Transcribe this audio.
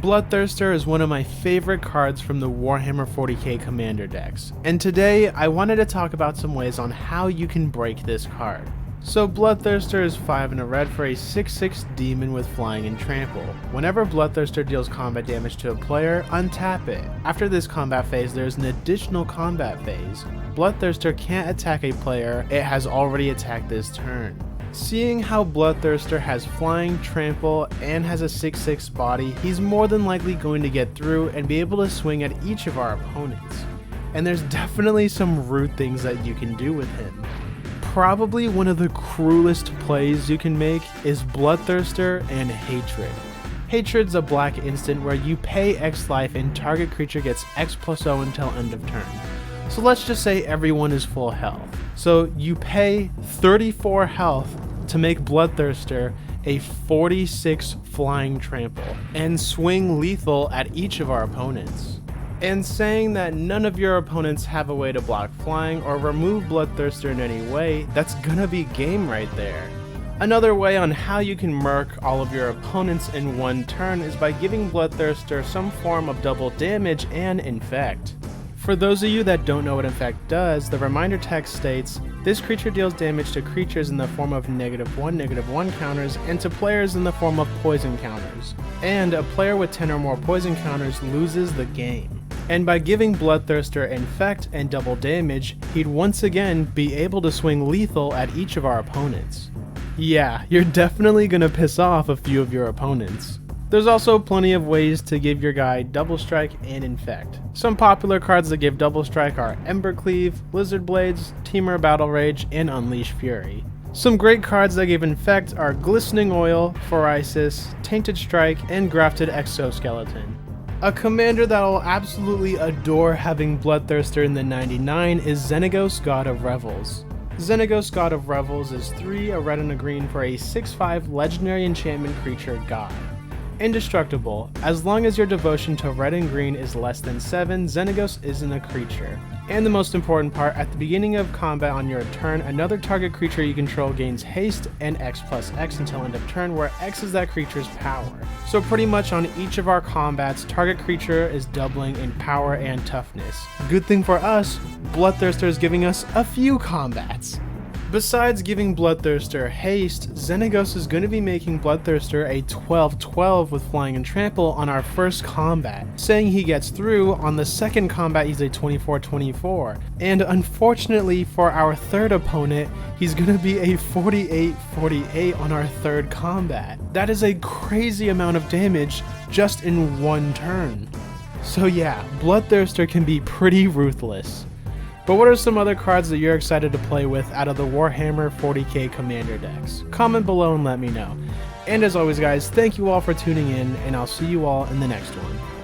Bloodthirster is one of my favorite cards from the Warhammer 40k Commander decks, and today I wanted to talk about some ways on how you can break this card. So Bloodthirster is 5 and a red for a 6/6 demon with flying and trample. Whenever Bloodthirster deals combat damage to a player, untap it. After this combat phase, there is an additional combat phase. Bloodthirster can't attack a player it has already attacked this turn. Seeing how Bloodthirster has flying, trample, and has a 6/6 body, he's more than likely going to get through and be able to swing at each of our opponents. And there's definitely some rude things that you can do with him. Probably one of the cruelest plays you can make is Bloodthirster and Hatred. Hatred's a black instant where you pay X life and target creature gets X+0 until end of turn. So let's just say everyone is full health. So you pay 34 health to make Bloodthirster a 46 flying trample and swing lethal at each of our opponents. And saying that none of your opponents have a way to block flying or remove Bloodthirster in any way, that's gonna be game right there. Another way on how you can murk all of your opponents in one turn is by giving Bloodthirster some form of double damage and infect. For those of you that don't know what infect does, the reminder text states, this creature deals damage to creatures in the form of -1/-1 counters and to players in the form of poison counters. And a player with 10 or more poison counters loses the game. And by giving Bloodthirster infect and double damage, he'd once again be able to swing lethal at each of our opponents. Yeah, you're definitely gonna piss off a few of your opponents. There's also plenty of ways to give your guy Double Strike and Infect. Some popular cards that give Double Strike are Embercleave, Lizard Blades, Temur Battle Rage, and Unleash Fury. Some great cards that give Infect are Glistening Oil, Phoresis, Tainted Strike, and Grafted Exoskeleton. A commander that will absolutely adore having Bloodthirster in the 99 is Xenagos, God of Revels. Xenagos, God of Revels is 3, a red and a green for a 6/5 legendary enchantment creature god. Indestructible. As long as your devotion to red and green is less than 7, Xenagos isn't a creature. And the most important part, at the beginning of combat on your turn, another target creature you control gains haste and X+X until end of turn, where X is that creature's power. So pretty much on each of our combats, target creature is doubling in power and toughness. Good thing for us, Bloodthirster is giving us a few combats. Besides giving Bloodthirster haste, Xenagos is going to be making Bloodthirster a 12/12 with flying and trample on our first combat, saying he gets through. On the second combat he's a 24/24, and unfortunately for our third opponent, he's going to be a 48/48 on our third combat. That is a crazy amount of damage just in one turn. So yeah, Bloodthirster can be pretty ruthless. But what are some other cards that you're excited to play with out of the Warhammer 40k Commander decks? Comment below and let me know. And as always guys, thank you all for tuning in, and I'll see you all in the next one.